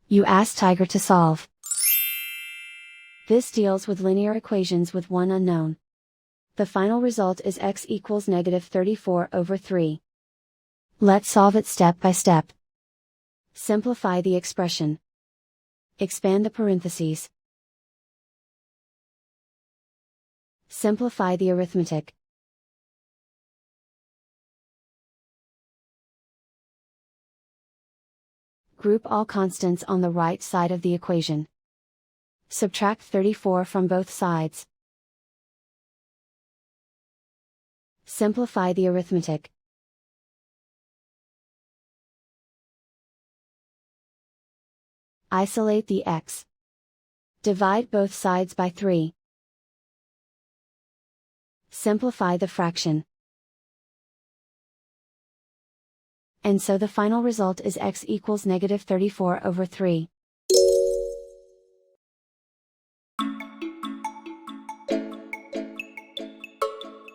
You ask Tiger to solve. This deals with linear equations with one unknown. The final result is x equals -34/3. Let's solve it step by step. Simplify the expression. Expand the parentheses. Simplify the arithmetic. Group all constants on the right side of the equation. Subtract 34 from both sides. Simplify the arithmetic. Isolate the x. Divide both sides by 3. Simplify the fraction. And so the final result is x equals -34/3.